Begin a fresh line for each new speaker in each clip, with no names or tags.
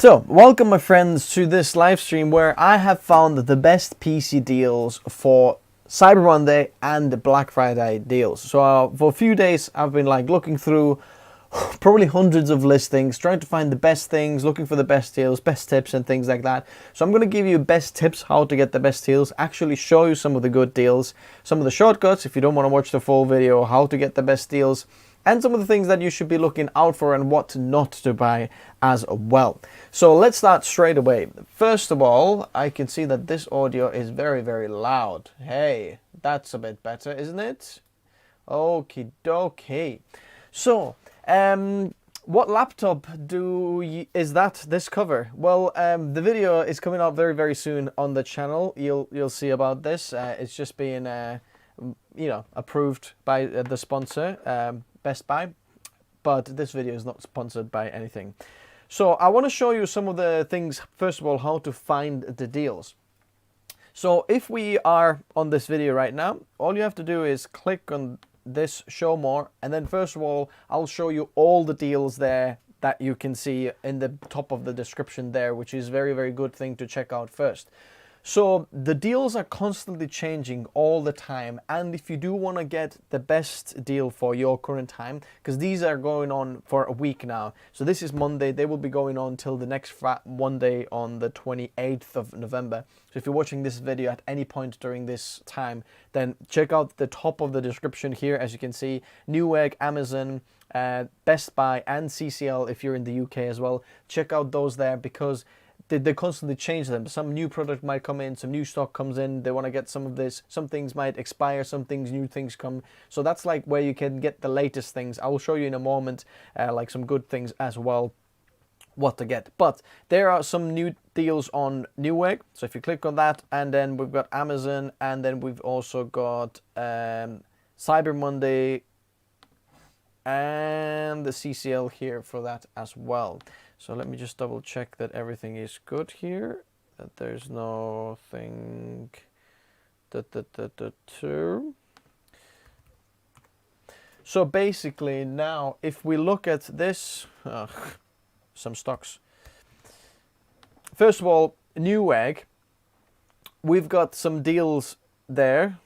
So, welcome my friends to this live stream where I have found the best PC deals for Cyber Monday and Black Friday deals. So for a few days I've been looking through probably hundreds of listings, trying to find the best things, looking for the best deals, best tips and things like that. So I'm going to give you best tips how to get the best deals, actually show you some of the good deals, some of the shortcuts if you don't want to watch the full video, how to get the best deals, and some of the things that you should be looking out for and what not to buy as well. So let's start straight away. First of all, I can see that this audio is very, very loud. Hey, that's a bit better, isn't it? Okie dokie. So, what laptop is this cover? Well, the video is coming out very, very soon on the channel. You'll see about this. It's just being, approved by the sponsor, Best Buy, but this video is not sponsored by anything. So I want to show you some of the things, first of all, how to find the deals. So if we are on this video right now, all you have to do is click on this show more, and then first of all I'll show you all the deals there that you can see in the top of the description there, which is very, very good thing to check out first. So the deals are constantly changing all the time, and if you do want to get the best deal for your current time, because these are going on for a week now, so this is Monday, they will be going on till the next Monday on the 28th of November. So if you're watching this video at any point during this time, then check out the top of the description here. As you can see, Newegg, Amazon, Best Buy and CCL if you're in the UK as well. Check out those there because they constantly change them. Some new product might come in, some new stock comes in, they want to get some of this, some things might expire, some things, new things come. So that's like where you can get the latest things. I will show you in a moment like some good things as well, what to get. But there are some new deals on Newegg, so if you click on that, and then we've got Amazon, and then we've also got Cyber Monday and the CCL here for that as well. So let me just double check that everything is good here, that there's nothing So basically now if we look at this, some stocks. First of all, Newegg, we've got some deals there.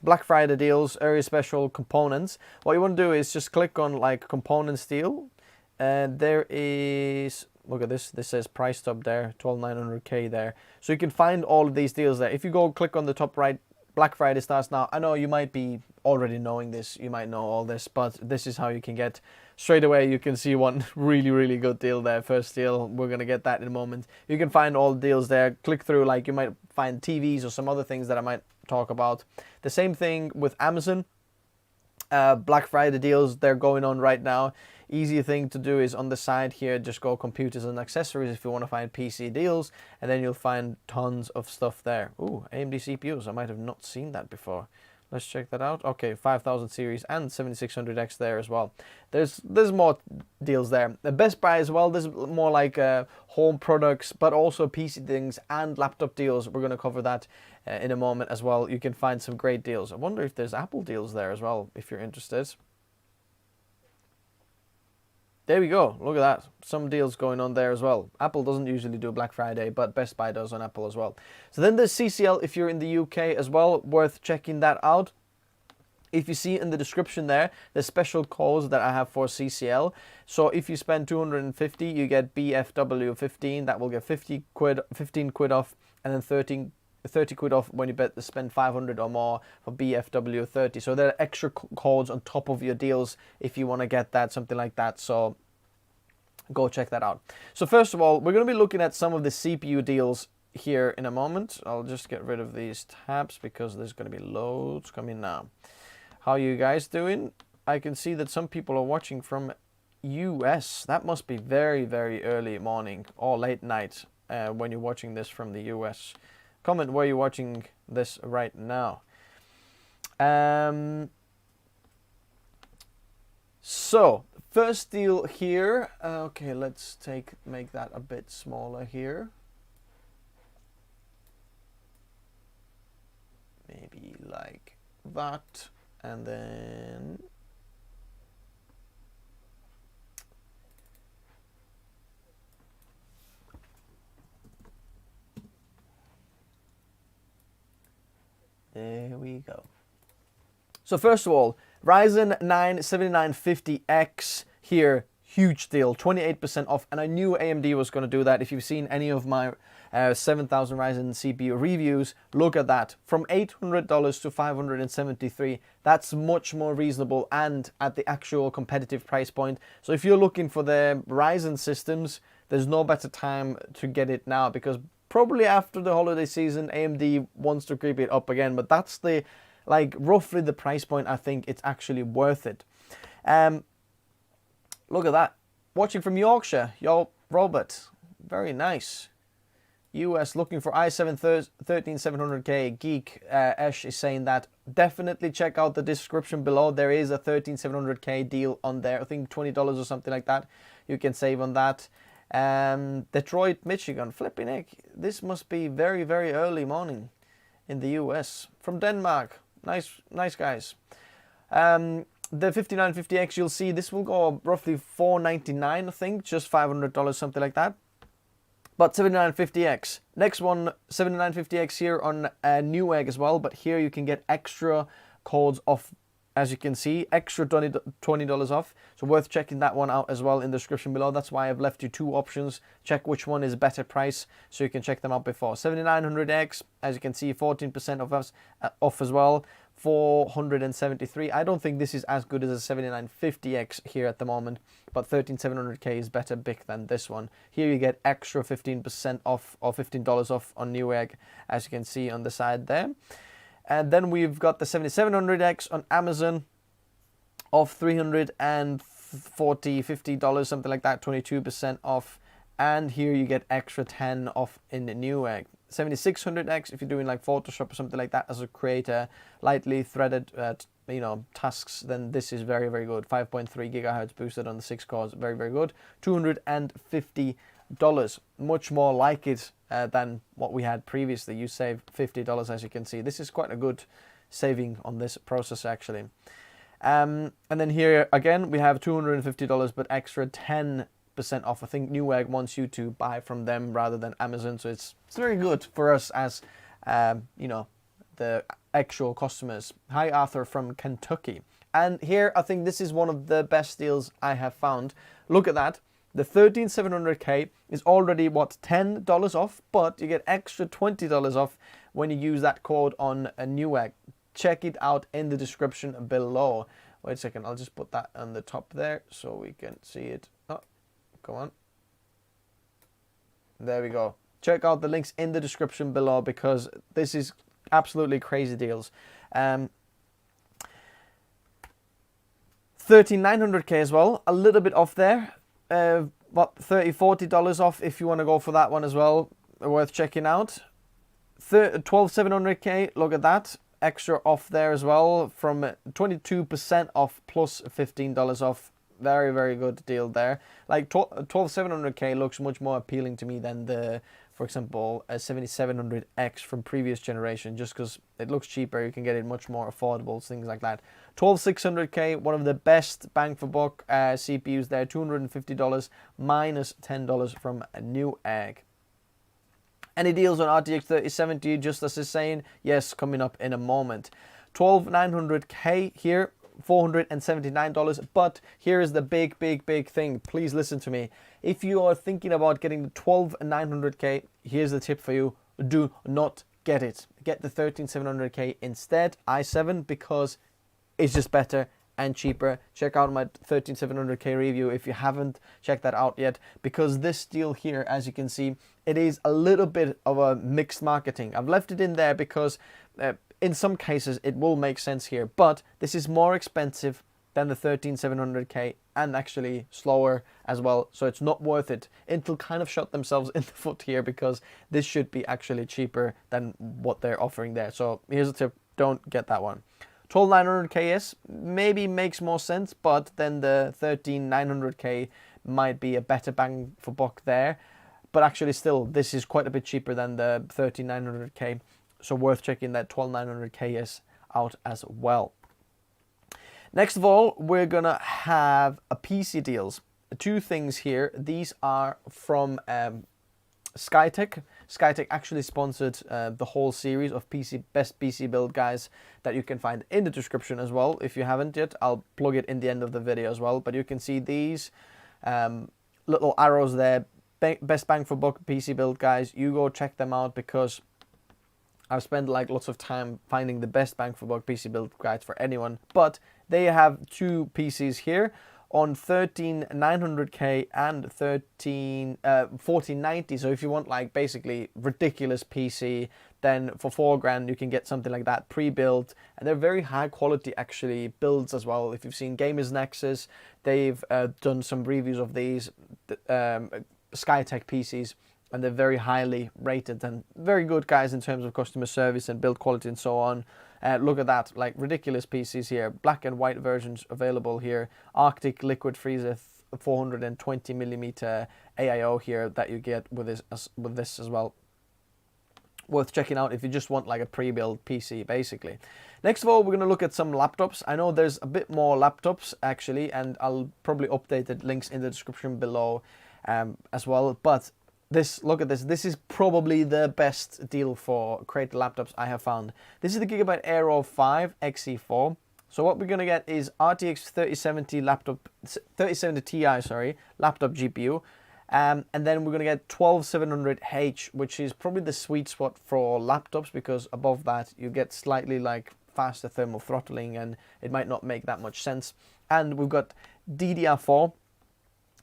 Black Friday deals, area special components. What you want to do is just click on components deal. And there is, look at this says price top there, 12,900K there. So you can find all of these deals there. If you go click on the top right, Black Friday starts now. I know you might be already knowing this, you might know all this, but this is how you can get straight away. You can see one really, really good deal there. First deal, we're going to get that in a moment. You can find all the deals there. Click through, you might find TVs or some other things that I might talk about. The same thing with Amazon. Black Friday deals, they're going on right now. Easy thing to do is on the side here, just go computers and accessories if you want to find PC deals, and then you'll find tons of stuff there. Ooh, AMD CPUs, I might have not seen that before. Let's check that out. Okay, 5000 series and 7600X there as well. There's more deals there. The Best Buy as well, there's more home products, but also PC things and laptop deals. We're going to cover that in a moment as well. You can find some great deals. I wonder if there's Apple deals there as well, if you're interested. There we go, look at that. Some deals going on there as well. Apple doesn't usually do Black Friday, but Best Buy does on Apple as well. So then there's CCL if you're in the UK as well, worth checking that out. If you see in the description there, the special codes that I have for CCL. So if you spend 250, you get BFW 15, that will get 15 quid off, and then 30 quid off when you spend 500 or more for BFW 30. So there are extra codes on top of your deals if you want to get that, something like that. So go check that out. So first of all, we're going to be looking at some of the CPU deals here in a moment. I'll just get rid of these tabs because there's going to be loads coming now. How are you guys doing? I can see that some people are watching from US. That must be very, very early morning or late night when you're watching this from the US. Comment where you're watching this right now. So first deal here. Okay, let's make that a bit smaller here. Maybe like that, and then go. So first of all, Ryzen 9 7950X here, huge deal, 28% off, and I knew AMD was going to do that. If you've seen any of my 7000 Ryzen CPU reviews, look at that. From $800 to $573, that's much more reasonable and at the actual competitive price point. So if you're looking for the Ryzen systems, there's no better time to get it now, because probably after the holiday season, AMD wants to creep it up again, but that's the, like, roughly the price point. I think it's actually worth it. Look at that. Watching from Yorkshire, yo, Robert. Very nice. US looking for i7 13700K. Geek Ash is saying that definitely check out the description below. There is a 13700K deal on there. I think $20 or something like that. You can save on that. Detroit, Michigan. Flipping heck. This must be very, very early morning in the US. From Denmark. Nice guys. The 5950X, you'll see this will go roughly $499, I think, just $500, something like that. But 7950X, next one, 7950X here on Newegg as well, but here you can get extra codes off, as you can see, extra $20 off. So worth checking that one out as well in the description below. That's why I've left you two options. Check which one is better price, so you can check them out before. 7900X, as you can see, 14% off as well. $473. I don't think this is as good as a 7950X here at the moment, but 13700K is better big than this one. Here you get extra 15% off, or $15 off on Newegg, as you can see on the side there. And then we've got the 7700X on Amazon of $340, $50, something like that, 22% off. And here you get extra 10 off in the Newegg. 7600X, if you're doing like Photoshop or something like that as a creator, lightly threaded tasks, then this is very, very good. 5.3 gigahertz boosted on the 6 cores, very, very good. $250, much more like it than what we had previously. You save $50, as you can see. This is quite a good saving on this processor actually. And then here again we have $250, but extra 10% off. I think Newegg wants you to buy from them rather than Amazon, so it's very good for us as the actual customers. Hi Arthur from Kentucky. And here I think this is one of the best deals I have found. Look at that. The 13700K is already what, $10 off, but you get extra $20 off when you use that code on a Newegg. Check it out in the description below. Wait a second, I'll just put that on the top there so we can see it. Oh, come on. There we go. Check out the links in the description below, because this is absolutely crazy deals. 13900K as well, a little bit off there. What, $30-40 off if you want to go for that one as well. Worth checking out. 12700K, look at that. Extra off there as well, from 22% off plus $15 off. Very, very good deal there. Like 12700K looks much more appealing to me than the, for example, a 7700X from previous generation, just because it looks cheaper. You can get it much more affordable, things like that. 12600K, one of the best bang for buck CPUs there. $250 minus $10 from Newegg. Any deals on RTX 3070, just as it's saying? Yes, coming up in a moment. 12900K here, $479, but here is the big thing. Please listen to me. If you are thinking about getting the 12900K, here's the tip for you. Do not get it. Get the 13700K instead, i7, because it's just better and cheaper. Check out my 13700K review if you haven't checked that out yet, because this deal here, as you can see, it is a little bit of a mixed marketing. I've left it in there because in some cases it will make sense here, but this is more expensive than the 13700K and actually slower as well, so it's not worth it. Intel kind of shot themselves in the foot here, because this should be actually cheaper than what they're offering there. So here's a tip, don't get that one. 12900KS maybe makes more sense, but then the 13900K might be a better bang for buck there. But actually still, this is quite a bit cheaper than the 13900K. So worth checking that 12900KS out as well. Next of all, we're going to have a PC deals. Two things here. These are from Skytech. Skytech actually sponsored the whole series of best PC build guys that you can find in the description as well. If you haven't yet, I'll plug it in the end of the video as well. But you can see these little arrows there, best bang for buck PC build guys. You go check them out, because I've spent like lots of time finding the best bang for buck PC build guides for anyone. But they have two PCs here on 13900K and 1490. So if you want like basically ridiculous PC, then for $4,000 you can get something like that pre-built, and they're very high quality actually builds as well. If you've seen Gamers Nexus, they've done some reviews of these Skytech PCs, and they're very highly rated and very good guys in terms of customer service and build quality and so on. Look at that, like ridiculous PCs here, black and white versions available here. Arctic Liquid Freezer 420mm AIO here that you get with this as well. Worth checking out if you just want like a pre-built PC basically. Next of all, we're going to look at some laptops. I know there's a bit more laptops actually, and I'll probably update the links in the description below as well. But look at this. This is probably the best deal for creator laptops I have found. This is the Gigabyte Aero 5 XE4. So what we're going to get is RTX 3070 Ti, laptop GPU. And then we're going to get 12700H, which is probably the sweet spot for laptops, because above that you get slightly like faster thermal throttling and it might not make that much sense. And we've got DDR4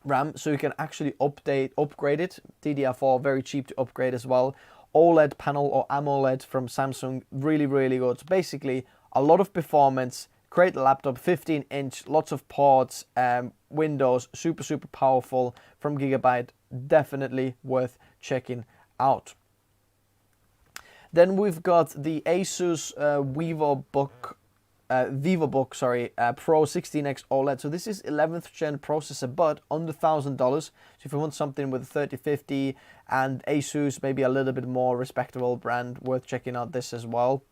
RAM, so you can actually upgrade it. DDR4, very cheap to upgrade as well. OLED panel or AMOLED from Samsung, really, really good. So basically, a lot of performance. Great laptop, 15-inch, lots of ports, Windows, super, super powerful from Gigabyte. Definitely worth checking out. Then we've got the Asus VivoBook Pro 16X OLED. So this is 11th gen processor, but under $1,000. So if you want something with 3050 and Asus, maybe a little bit more respectable brand, worth checking out this as well.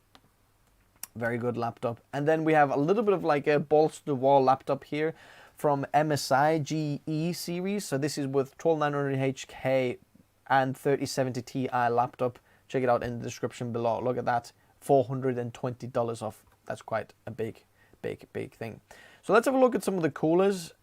Very good laptop. And then we have a little bit of like a balls to the wall laptop here from MSI GE series. So this is with 12900HK and 3070 Ti laptop. Check it out in the description below. Look at that, $420 off. That's quite a big thing. So let's have a look at some of the coolers,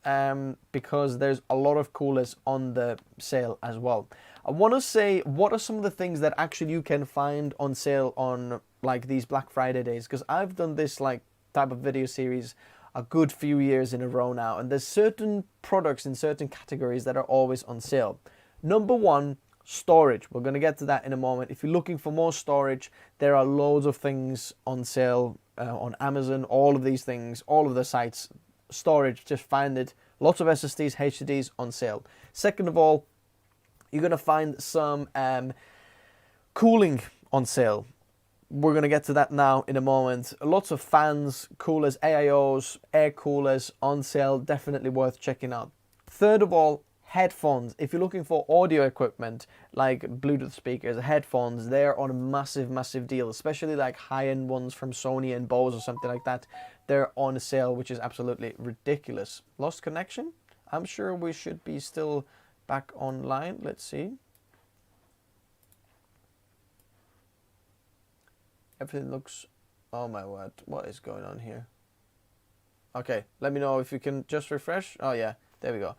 because there's a lot of coolers on the sale as well. I want to say, what are some of the things that actually you can find on sale on like these Black Friday days? Because I've done this like type of video series a good few years in a row now, and there's certain products in certain categories that are always on sale. Number one, storage. We're going to get to that in a moment. If you're looking for more storage, there are loads of things on sale on Amazon, all of these things, all of the sites. Storage, just find it. Lots of SSDs, HDDs on sale. Second of all, you're going to find some cooling on sale. We're going to get to that now in a moment. Lots of fans, coolers, AIOs, air coolers on sale. Definitely worth checking out. Third of all, headphones. If you're looking for audio equipment like Bluetooth speakers, headphones, they're on a massive deal, especially like high-end ones from Sony and Bose or something like that. They're on sale, which is absolutely ridiculous. Lost connection? I'm sure we should be still back online. Let's see. Everything looks... Oh my word, what is going on here? Okay, let me know if you can just refresh. Oh yeah, there we go.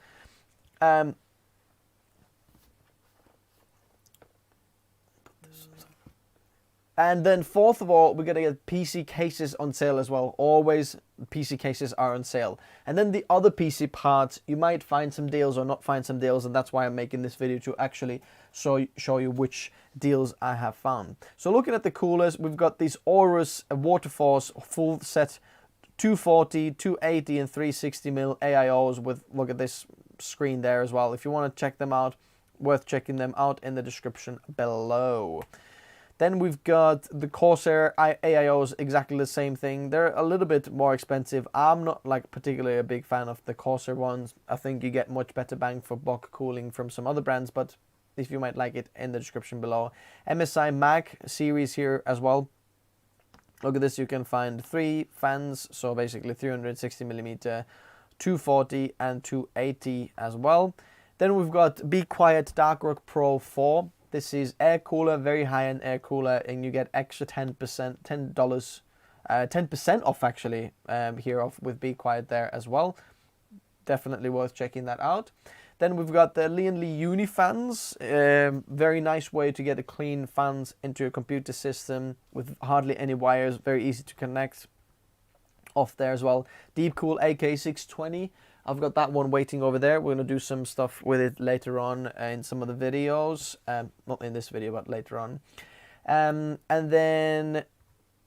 And then fourth of all, we're going to get PC cases on sale as well. Always PC cases are on sale. And then the other PC parts, you might find some deals or not find some deals, and that's why I'm making this video, to actually show you which deals I have found. So looking at the coolers, we've got these Aorus Waterforce full set 240, 280 and 360mm AIOs with, look at this screen there as well. If you want to check them out, worth checking them out in the description below. Then we've got the Corsair AIOs, exactly the same thing. They're a little bit more expensive. I'm not like particularly a big fan of the Corsair ones. I think you get much better bang for buck cooling from some other brands, but if you might like it, in the description below. MSI Mag series here as well. Look at this, you can find 3 fans, so basically 360mm, 240 and 280 as well. Then we've got Be Quiet Dark Rock Pro 4. This is air cooler, very high-end air cooler, and you get extra 10%, $10, 10% off actually here off with Be Quiet there as well. Definitely worth checking that out. Then we've got the Lian Li Uni fans. Very nice way to get a clean fans into your computer system with hardly any wires. Very easy to connect. Off there as well. Deep Cool AK620. I've got that one waiting over there. We're going to do some stuff with it later on in some of the videos. Not in this video, but later on. And then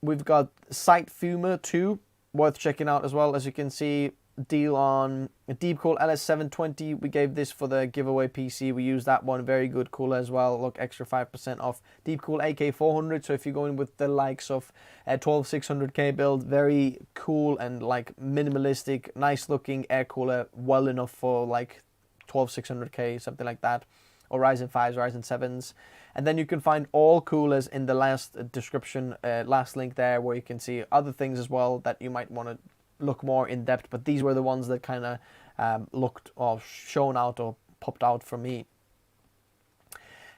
we've got Sight Fumer 2. Worth checking out as well. As you can see, deal on a Deep Cool LS720. We gave this for the giveaway PC. We used that one. Very good cooler as well. Look, extra 5% off. Deep Cool AK400. So if you're going with the likes of 12600K build, very cool and like minimalistic, nice looking air cooler. Well enough for like 12600K, something like that. Or Ryzen 5s, Ryzen 7s. And then you can find all coolers in the last description, last link there, where you can see other things as well that you might want to look more in depth, but these were the ones that kind of looked or shown out or popped out for me.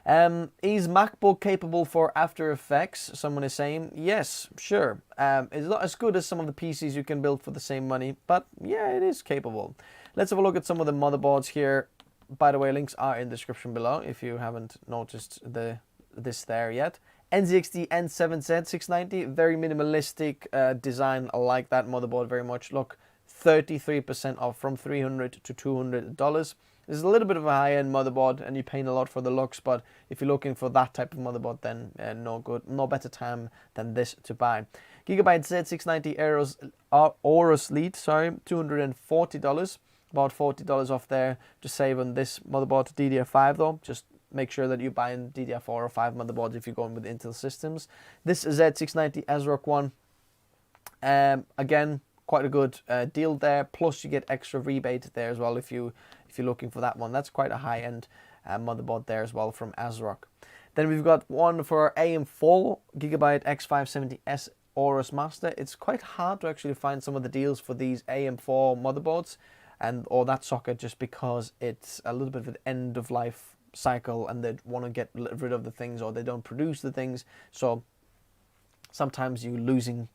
Is MacBook capable for After Effects? Someone is saying yes, sure. It's not as good as some of the PCs you can build for the same money, but yeah, it is capable. Let's have a look at some of the motherboards here. By the way, links are in the description below if you haven't noticed this there yet. NZXT N7Z690, very minimalistic design. I like that motherboard very much. Look, 33% off from $300 to $200. This is a little bit of a high-end motherboard, and you're paying a lot for the looks. But if you're looking for that type of motherboard, then no better time than this to buy. Gigabyte Z690 Aorus Lead, sorry, $240. About $40 off there to save on this motherboard. DDR5 though, just make sure that you're buying DDR4 or 5 motherboards if you're going with Intel systems. This Z690 ASRock one, again, quite a good deal there. Plus you get extra rebate there as well if you're looking for that one. That's quite a high-end motherboard there as well from ASRock. Then we've got one for AM4 Gigabyte X570S Aorus Master. It's quite hard to actually find some of the deals for these AM4 motherboards or that socket, just because it's a little bit of an end of life cycle and they want to get rid of the things, or they don't produce the things, so sometimes you're losing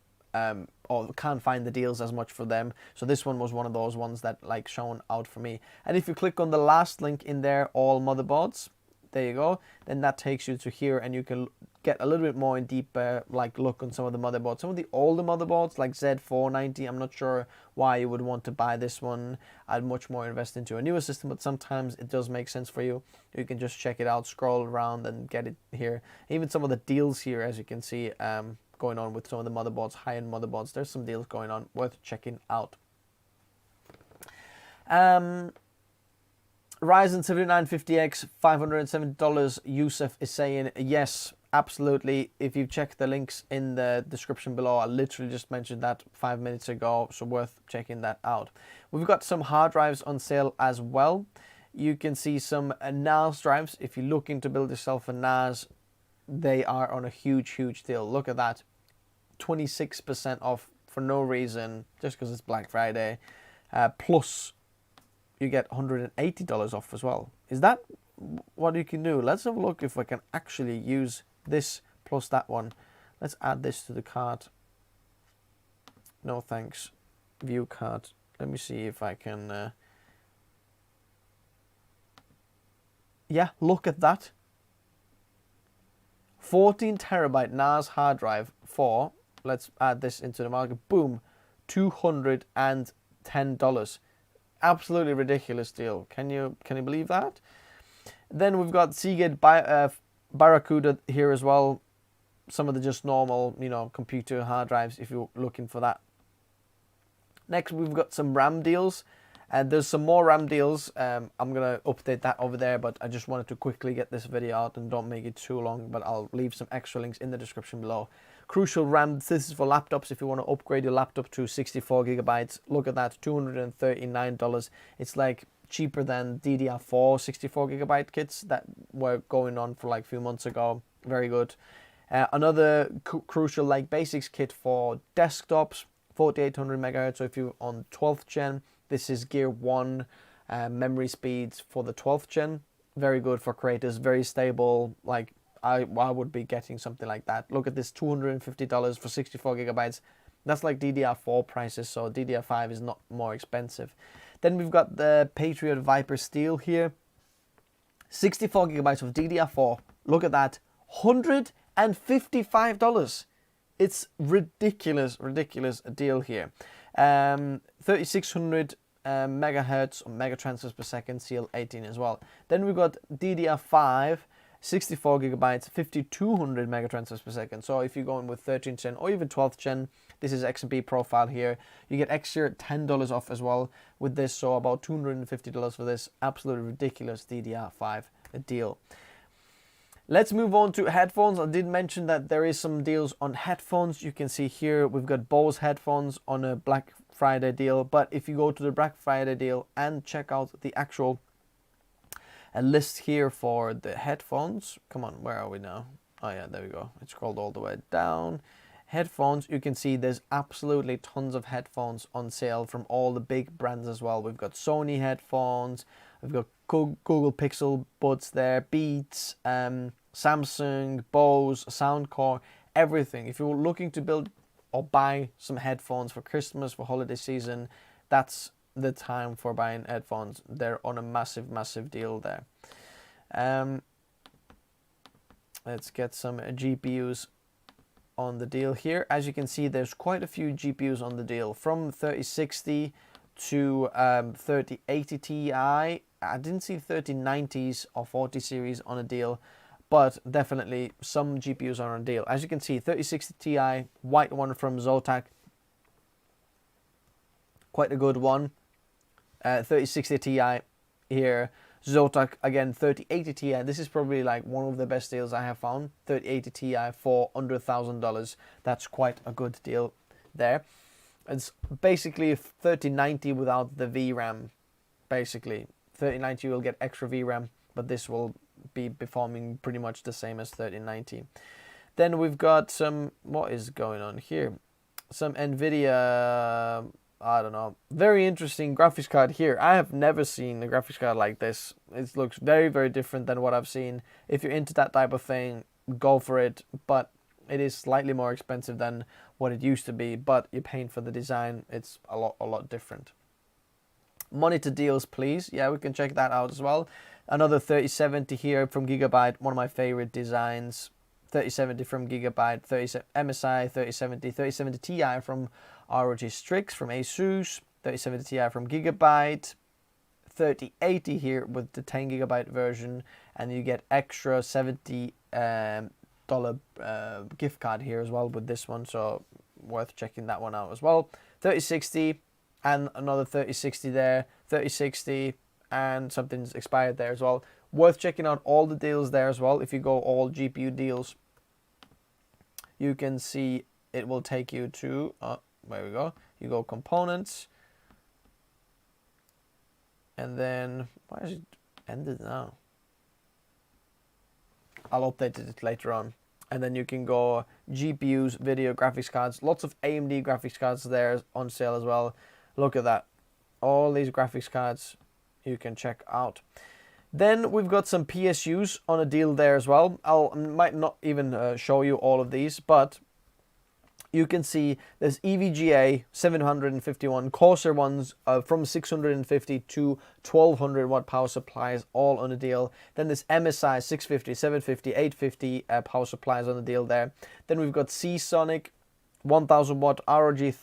or can't find the deals as much for them. So this one was one of those ones that like shown out for me. And if you click on the last link in there, all motherboards, there you go, then that takes you to here, and you can get a little bit more in deep like look on some of the motherboards. Some of the older motherboards like Z490, I'm not sure why you would want to buy this one. I'd much more invest into a newer system, but sometimes it does make sense for you. You can just check it out, scroll around and get it here. Even some of the deals here, as you can see, going on with some of the motherboards, high-end motherboards, there's some deals going on worth checking out. Ryzen 7950X, $570. Yusuf is saying yes, absolutely. If you check the links in the description below, I literally just mentioned that 5 minutes ago, so worth checking that out. We've got some hard drives on sale as well. You can see some NAS drives. If you're looking to build yourself a NAS, they are on a huge deal. Look at that, 26% off for no reason, just because it's Black Friday. Plus you get $180 off as well. Is that what you can do? Let's have a look if I can actually use this plus that one. Let's add this to the cart. No thanks. View cart. Let me see if I can. Yeah, look at that. 14 terabyte NAS hard drive for, let's add this into the market. Boom, $210. Absolutely ridiculous deal. Can you believe that? Then we've got Seagate Barracuda here as well. Some of the just normal, computer hard drives if you're looking for that. Next, we've got some RAM deals. And there's some more RAM deals. I'm going to update that over there, but I just wanted to quickly get this video out and don't make it too long, but I'll leave some extra links in the description below. Crucial RAM, this is for laptops. If you want to upgrade your laptop to 64 gigabytes, look at that, $239. It's like cheaper than DDR4 64 gigabyte kits that were going on for like a few months ago. Very good. Another crucial like basics kit for desktops, 4800 megahertz. So if you're on 12th gen, this is Gear 1 memory speeds for the 12th gen. very good for creators, very stable. Like I would be getting something like that. Look at this, $250 for 64 gigabytes. That's like DDR4 prices, so DDR5 is not more expensive. Then we've got the Patriot Viper Steel here. 64 gigabytes of DDR4. Look at that, $155. It's ridiculous deal here. 3600 megahertz or mega transfers per second, CL18 as well. Then we've got DDR5, 64 gigabytes, 5200 mega transfers per second. So if you're going with 13th gen or even 12th gen, this is XMP profile here. You get extra $10 off as well with this, so about $250 for this. Absolutely ridiculous DDR5 deal. Let's move on to headphones. I did mention that there is some deals on headphones. You can see here we've got Bose headphones on a Black Friday deal. But if you go to the Black Friday deal and check out the actual list here for the headphones. Come on, where are we now? Oh yeah, there we go. It's scrolled all the way down. Headphones, you can see there's absolutely tons of headphones on sale from all the big brands as well. We've got Sony headphones, we've got Google Pixel Buds there, Beats, Samsung, Bose, Soundcore, everything. If you're looking to build or buy some headphones for Christmas, for holiday season, that's the time for buying headphones. They're on a massive deal there. Let's get some GPUs on the deal here. As you can see, there's quite a few GPUs on the deal, from 3060 to 3080 Ti. I didn't see 3090s or 40 series on a deal, but definitely some GPUs are on a deal. As you can see, 3060 Ti, white one from Zotac, quite a good one. 3060 Ti here, Zotac again, 3080 Ti. This is probably like one of the best deals I have found. 3080 Ti for under $1,000. That's quite a good deal there. It's basically 3090 without the VRAM. Basically, 3090 will get extra VRAM, but this will be performing pretty much the same as 3090. Then we've got some, what is going on here? Some NVIDIA, I don't know, very interesting graphics card here. I have never seen a graphics card like this. It looks very different than what I've seen. If you're into that type of thing, go for it, but it is slightly more expensive than what it used to be, but you're paying for the design. It's a lot different. Monitor deals, please. Yeah, we can check that out as well. Another 3070 here from Gigabyte, one of my favorite designs. 3070 from Gigabyte, MSI 3070 Ti from ROG Strix from ASUS, 3070 Ti from Gigabyte, 3080 here with the 10 gigabyte version, and you get extra $70 gift card here as well with this one, so worth checking that one out as well. 3060 and another 3060 there, 3060 and something's expired there as well. Worth checking out all the deals there as well. If you go all GPU deals, you can see it will take you to, there we go, you go components, and then, why is it ended now? I'll update it later on. And then you can go GPUs, video, graphics cards, lots of AMD graphics cards there on sale as well. Look at that, all these graphics cards you can check out. Then we've got some PSUs on a deal there as well. I might not even show you all of these, but you can see there's EVGA 751 Corsair ones from 650 to 1200 watt power supplies, all on a deal. Then there's MSI 650, 750, 850 power supplies on the deal there. Then we've got Seasonic 1000 watt, ROG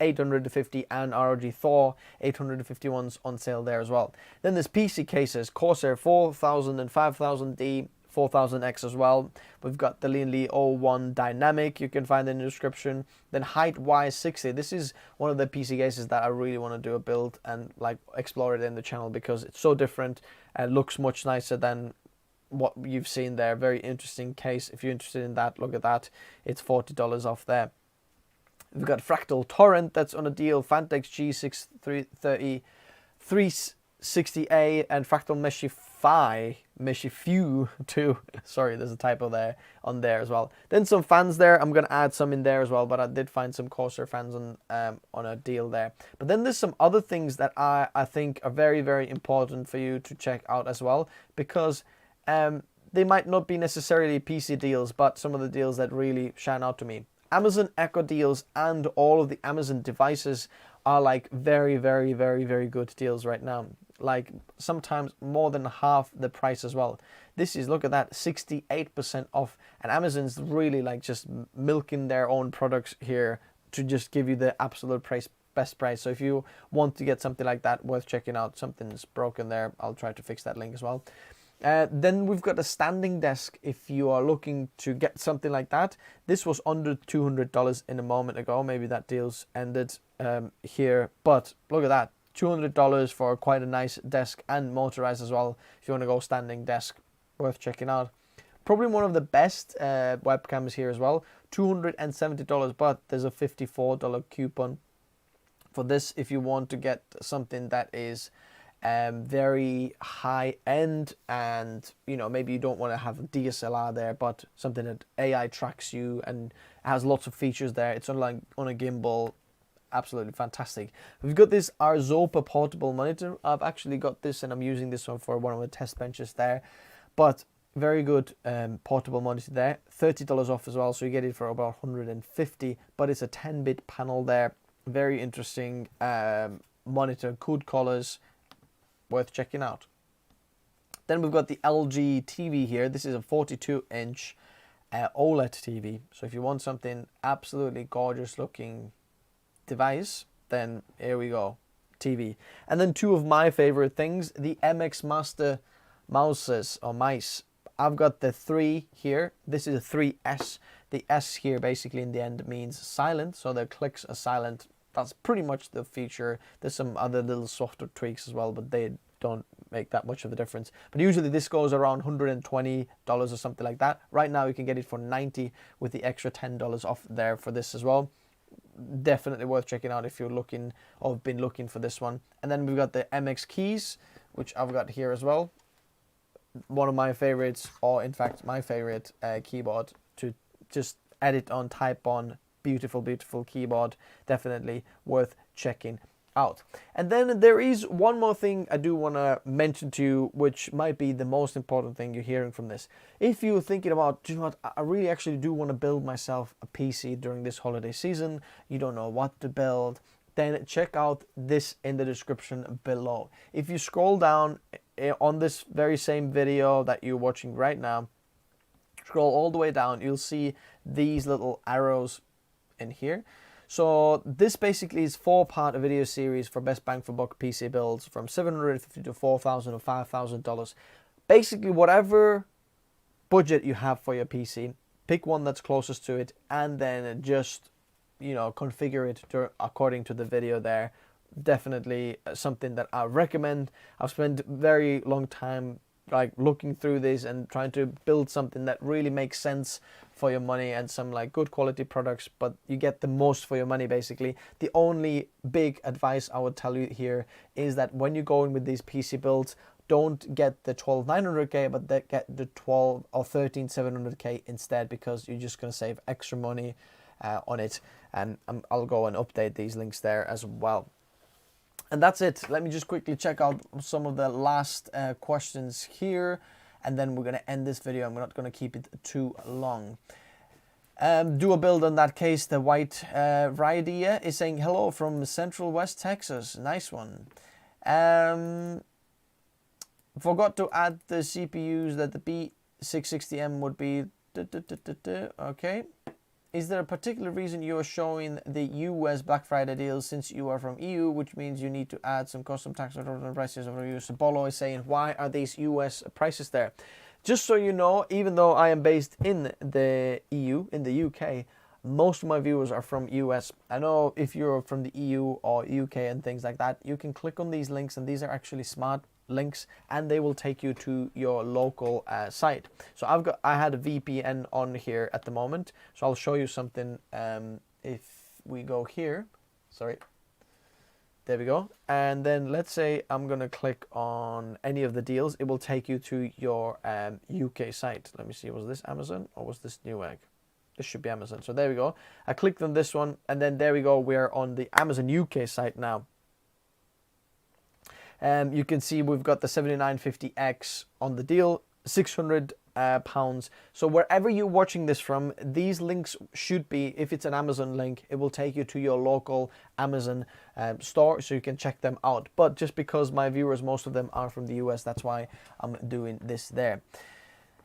850 and ROG Thor 851s on sale there as well. Then there's PC cases, Corsair 4000 and 5000D, 4000X as well. We've got the Lean Lee 01 Dynamic, you can find in the description. Then Height-Wise 60, this is one of the PC cases that I really want to do a build and like explore it in the channel because it's so different and looks much nicer than what you've seen there. Very interesting case. If you're interested in that, look at that. It's $40 off there. We've got Fractal Torrent, that's on a deal, Fantex G630 360A and Fractal Meshifu too. Sorry, there's a typo there on there as well. Then some fans there. I'm gonna add some in there as well, but I did find some Corsair fans on a deal there. But then there's some other things that I think are very, very important for you to check out as well, because they might not be necessarily PC deals, but some of the deals that really shine out to me. Amazon Echo deals and all of the Amazon devices are like very, very, very, very good deals right now. Like sometimes more than half the price as well. This is, look at that, 68% off. And Amazon's really like just milking their own products here to just give you the absolute best price. So if you want to get something like that, worth checking out. Something's broken there. I'll try to fix that link as well. Then we've got a standing desk if you are looking to get something like that. This was under $200 in a moment ago. Maybe that deal's ended here. But look at that. $200 for quite a nice desk and motorized as well. If you want to go standing desk, worth checking out. Probably one of the best webcams here as well. $270, but there's a $54 coupon for this if you want to get something that is very high end, and you know, maybe you don't want to have a DSLR there, but something that AI tracks you and has lots of features there. It's on a gimbal. Absolutely fantastic. We've got this Arzopa portable monitor. I've actually got this and I'm using this one for one of the test benches there, but very good portable monitor there. $30 off as well, so you get it for about $150, but it's a 10-bit panel there. Very interesting monitor, good colors, worth checking out. Then we've got the LG TV here. This is a 42-inch OLED TV, so if you want something absolutely gorgeous looking device, then here we go, TV. And then two of my favorite things, the MX Master mouses or mice. I've got the 3 here. This is a 3S. The S here basically in the end means silent, so the clicks are silent. That's pretty much the feature. There's some other little softer tweaks as well, but they don't make that much of a difference. But usually this goes around $120 or something like that. Right now you can get it for $90 with the extra $10 off there for this as well. Definitely worth checking out if you're looking or have been looking for this one. And then we've got the MX keys, which I've got here as well. One of my favorites, or in fact my favorite keyboard to just edit on, type on. Beautiful, beautiful keyboard. Definitely worth checking out. And then there is one more thing I do want to mention to you, which might be the most important thing you're hearing from this. If you're thinking about, do you know what, I really actually do want to build myself a PC during this holiday season, you don't know what to build, then check out this in the description below. If you scroll down on this very same video that you're watching right now, scroll all the way down, you'll see these little arrows in here. So this basically is 4-part video series for best bang for buck PC builds from $750 to $4,000 or $5,000. Basically, whatever budget you have for your PC, pick one that's closest to it, and then just, you know, configure it according to the video there. Definitely something that I recommend. I've spent very long time like looking through this and trying to build something that really makes sense for your money and some like good quality products, but you get the most for your money basically. The only big advice I would tell you here is that when you go in with these PC builds, don't get the 12900K, but get the 12 or 13700K instead, because you're just going to save extra money on it. And I'll go and update these links there as well. And that's it. Let me just quickly check out some of the last questions here, and then we're going to end this video. I'm not going to keep it too long. Do a build on that case. The white Raidia is saying hello from Central West Texas. Nice one. Forgot to add the CPUs that the B660M would be. Okay. Is there a particular reason you are showing the US Black Friday deals since you are from EU, which means you need to add some custom tax or prices over US? Bolo is saying, why are these US prices there? Just so you know, even though I am based in the EU, in the UK, most of my viewers are from US. I know if you're from the EU or UK and things like that, you can click on these links, and these are actually smart links, and they will take you to your local site. So I had a VPN on here at the moment, so I'll show you something. If we go here, sorry, There we go. And then let's say I'm going to click on any of the deals. It will take you to your UK site. Let me see, was this Amazon or was this Newegg? This should be Amazon. So there we go. I clicked on this one and then there we go. We're on the Amazon UK site now. You can see we've got the 7950X on the deal, £600. So wherever you're watching this from, these links should be, if it's an Amazon link, it will take you to your local Amazon store so you can check them out. But just because my viewers, most of them are from the US, that's why I'm doing this there.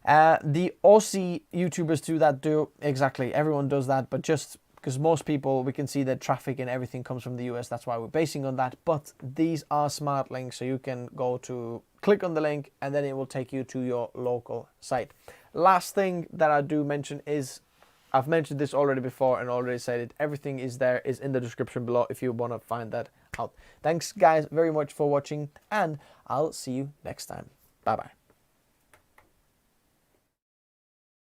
The Aussie YouTubers do exactly, everyone does that, but just because most people, we can see that traffic and everything comes from the US, that's why we're basing on that. But these are smart links, so you can go to click on the link and then it will take you to your local site. Last thing that I do mention is, I've mentioned this already before and already said it, everything is in the description below if you want to find that out. Thanks guys very much for watching and I'll see you next time. Bye bye.